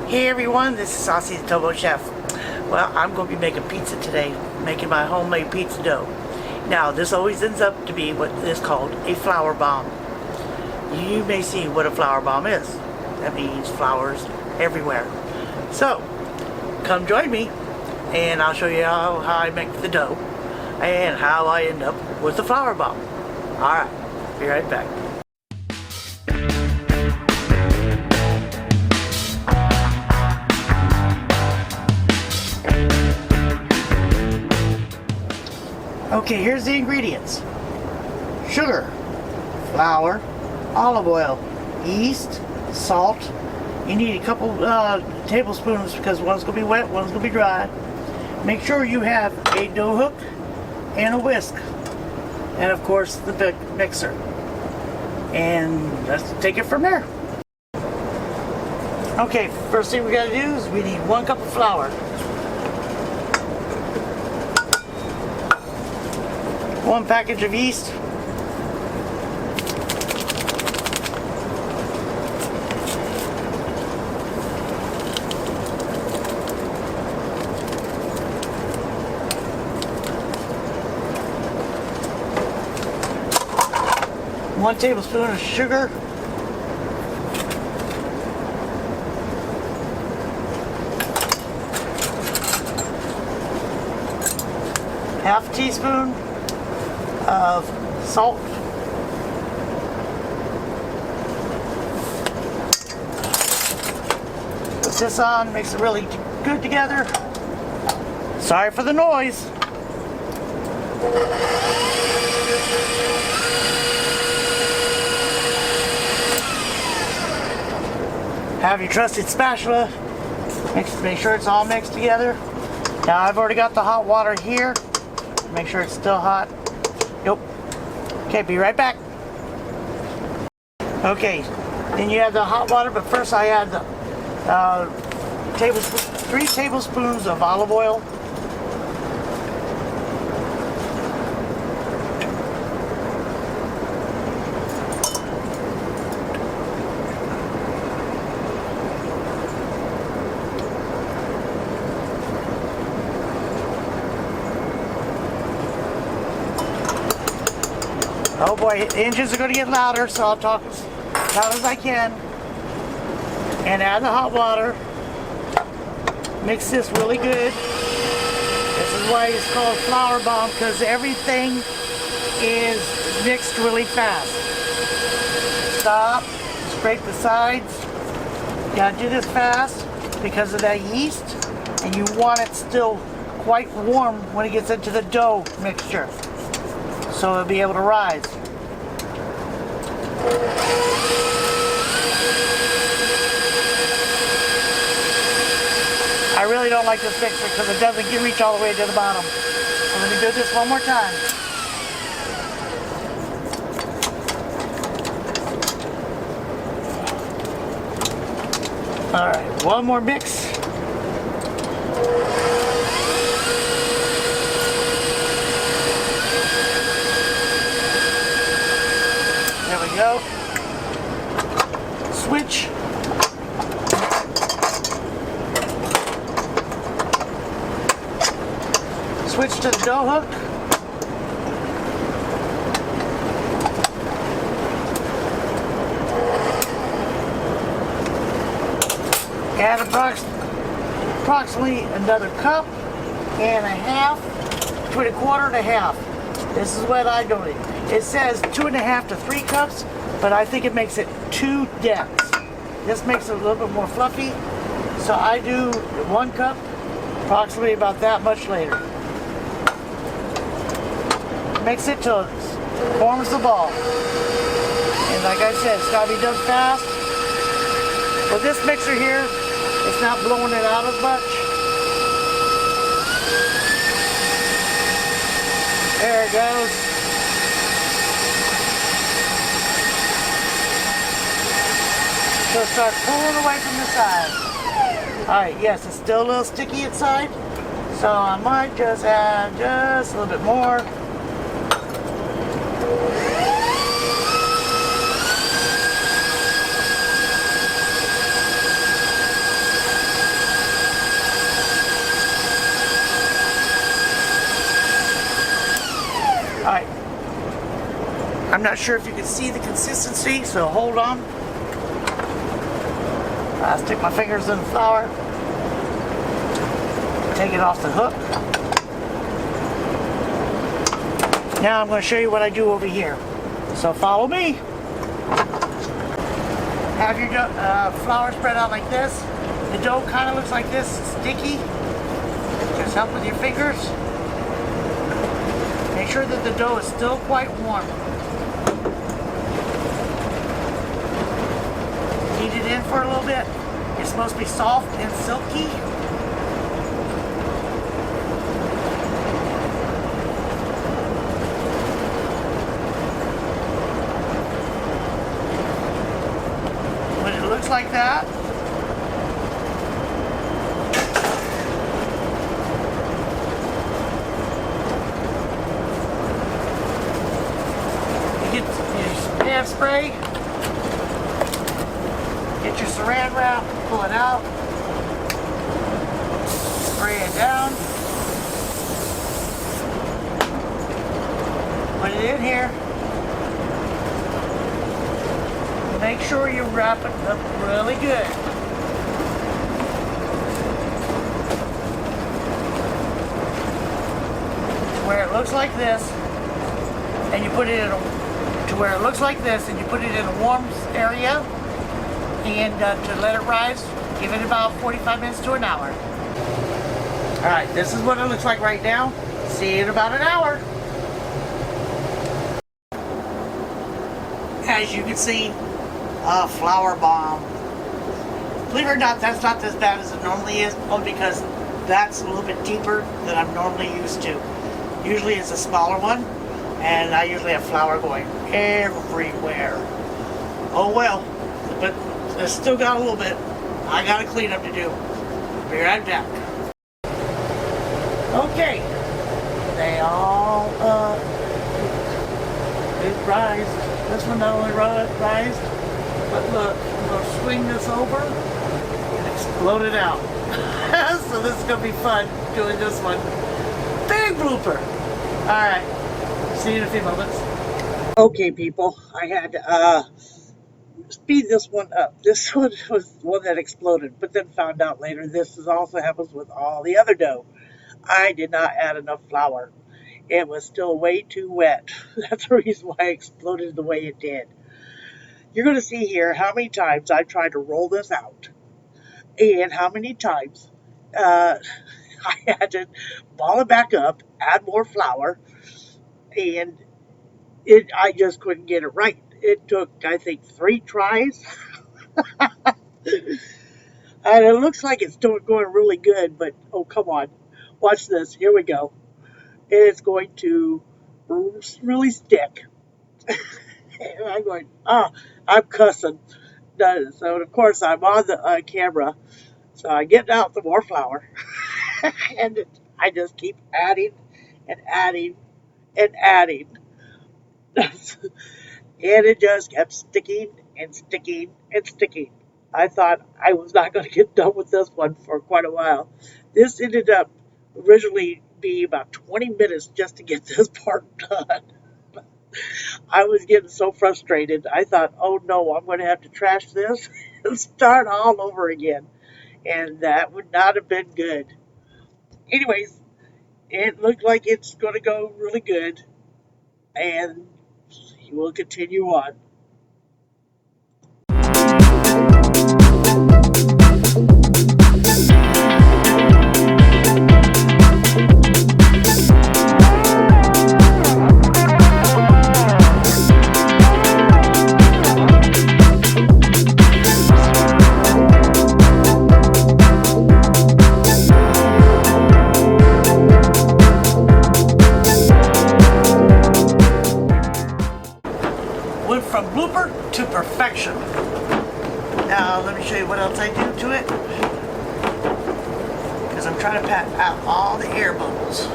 Hey everyone, this is Saucy the Towboat Chef. Well, I'm going to be making pizza today, making my homemade pizza dough. Now, this always ends up to be what is called a flour bomb. You may see what a flour bomb is. That means flours everywhere. So, come join me and I'll show you how I make the dough and how I end up with the flour bomb. Alright, be right back. Okay, here's the ingredients. Sugar, flour, olive oil, yeast, salt. You need a couple tablespoons because one's going to be wet, one's going to be dry. Make sure you have a dough hook and a whisk. And of course the mixer. And let's take it from there. Okay, first thing we got to do is we need 1 cup of flour. 1 package of yeast, 1 tablespoon of sugar, half teaspoon of salt, put this on, makes it really good together. Sorry for the noise. Have your trusted spatula, make sure it's all mixed together. Now I've already got the hot water here, make sure it's still hot. Nope. Okay, be right back. Okay, then you have the hot water, but first I add the 3 tablespoons of olive oil. Oh boy, the engines are going to get louder, so I'll talk as loud as I can. And add the hot water. Mix this really good. This is why it's called flour bomb, because everything is mixed really fast. Stop, scrape the sides. You gotta do this fast because of that yeast, and you want it still quite warm when it gets into the dough mixture, so it'll be able to rise. I really don't like this mixer because it doesn't reach all the way to the bottom. I'm going to do this one more time. Alright, one more mix. There we go. Switch. Switch to the dough hook. Add approximately another cup and a half, between a quarter and a half. This is what I do. It says 2.5 to 3 cups, but I think it makes it too dense. This makes it a little bit more fluffy, so I do 1 cup, approximately about that much later. Mix it till it forms the ball. And like I said, it's got to be done fast. With this mixer here, it's not blowing it out as much. There it goes. So start pulling away from the side. Alright, yes, it's still a little sticky inside, so I might just add just a little bit more. I'm not sure if you can see the consistency, so hold on. I stick my fingers in the flour, take it off the hook. Now I'm going to show you what I do over here. So follow me. Have your flour spread out like this. The dough kind of looks like this, sticky. Just help with your fingers. Make sure that the dough is still quite warm. Heat it in for a little bit. It's supposed to be soft and silky. When it looks like that, you get your pan spray. Get your saran wrap, pull it out, spray it down, put it in here. Make sure you wrap it up really good. To where it looks like this, and you put it in to where it looks like this, and you put it in a warm area. And to let it rise, give it about 45 minutes to an hour. Alright, this is what it looks like right now. See you in about an hour. As you can see, a flour bomb. Believe it or not, that's not as bad as it normally is, only because that's a little bit deeper than I'm normally used to. Usually it's a smaller one, and I usually have flour going everywhere. Oh well, but it's still got a little bit. I got a cleanup to do. Be right back. Okay. They all it rised. This one not only rised, but look, I'm gonna swing this over and explode it out. So this is gonna be fun doing this one. Big blooper. Alright. See you in a few moments. Okay people, I had speed this one up. This one was the one that exploded, but then found out later this also happens with all the other dough. I did not add enough flour. It was still way too wet. That's the reason why it exploded the way it did. You're going to see here how many times I tried to roll this out and how many times I had to ball it back up, add more flour, and I just couldn't get it right. It took, I think, 3 tries. And it looks like it's still going really good, but oh, come on. Watch this. Here we go. It's going to really stick. And I'm going, I'm cussing. So, of course, I'm on the camera. So I get out the more flour. And I just keep adding and adding and adding. And it just kept sticking and sticking and sticking. I thought I was not going to get done with this one for quite a while. This ended up originally being about 20 minutes just to get this part done. I was getting so frustrated. I thought, oh no, I'm going to have to trash this and start all over again. And that would not have been good. Anyways, it looked like it's going to go really good. And we'll continue on. Went from blooper to perfection. Now let me show you what else I do to it, because I'm trying to pat out all the air bubbles.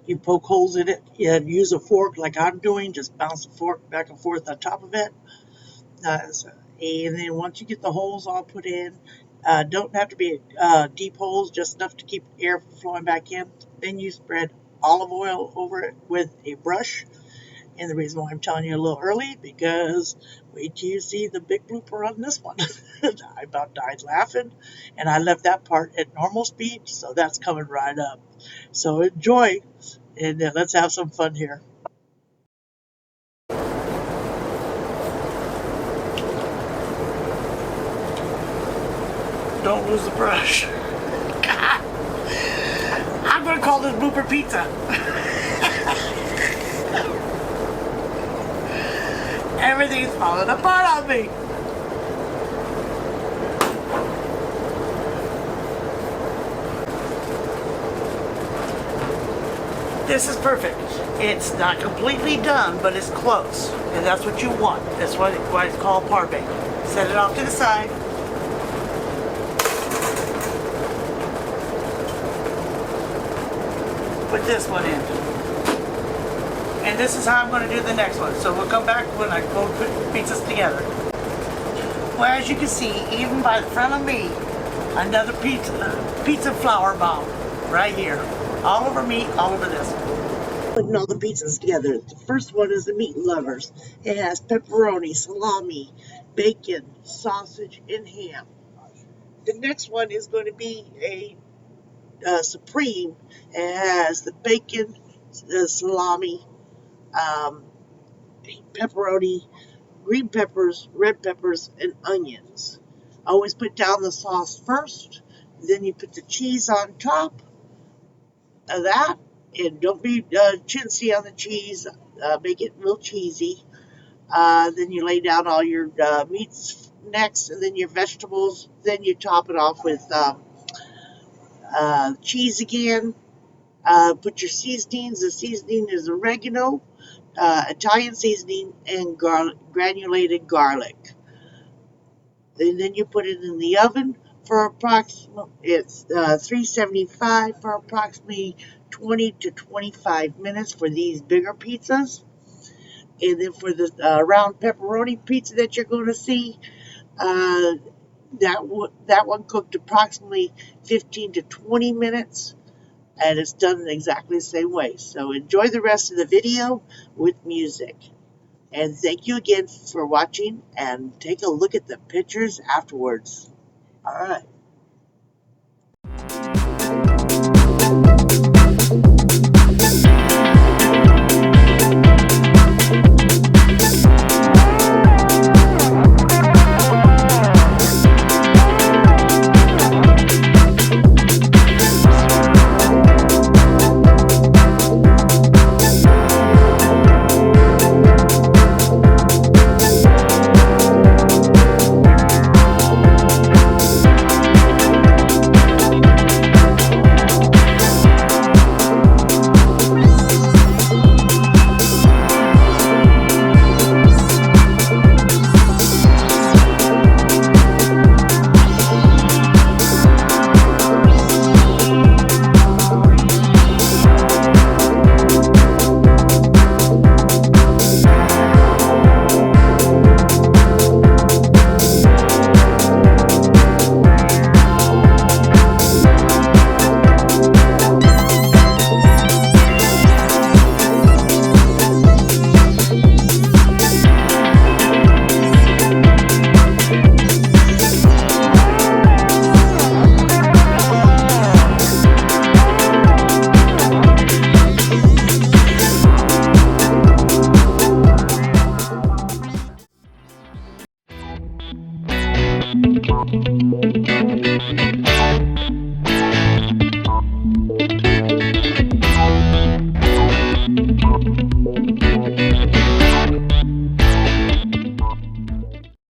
You poke holes in it and use a fork like I'm doing, just bounce the fork back and forth on top of it. And then once you get the holes all put in, don't have to be deep holes, just enough to keep air flowing back in. Then you spread olive oil over it with a brush. And the reason why I'm telling you a little early, because wait till you see the big blooper on this one. I about died laughing, and I left that part at normal speed, so that's coming right up. So enjoy, and let's have some fun here. Don't lose the brush. I'm gonna call this blooper pizza. Everything's falling apart on me. This is perfect. It's not completely done, but it's close. And that's what you want. That's why it's called parve. Set it off to the side. Put this one in. And this is how I'm going to do the next one. So we'll come back when I go put pizzas together. Well, as you can see, even by the front of me, another pizza flour bomb right here. All over meat, all over this. Putting all the pizzas together. The first one is the meat lovers. It has pepperoni, salami, bacon, sausage, and ham. The next one is going to be a supreme. It has the bacon, the salami, pepperoni, green peppers, red peppers, and onions. Always put down the sauce first, then you put the cheese on top of that, and don't be chintzy on the cheese, make it real cheesy. Then you lay down all your meats next, and then your vegetables, then you top it off with cheese again. Put your seasonings. The seasoning is oregano, Italian seasoning, and granulated garlic. And then you put it in the oven for approximately, it's 375 for approximately 20 to 25 minutes for these bigger pizzas. And then for the round pepperoni pizza that you're going to see, that one cooked approximately 15 to 20 minutes. And it's done in exactly the same way. So enjoy the rest of the video with music. And thank you again for watching, and take a look at the pictures afterwards. All right.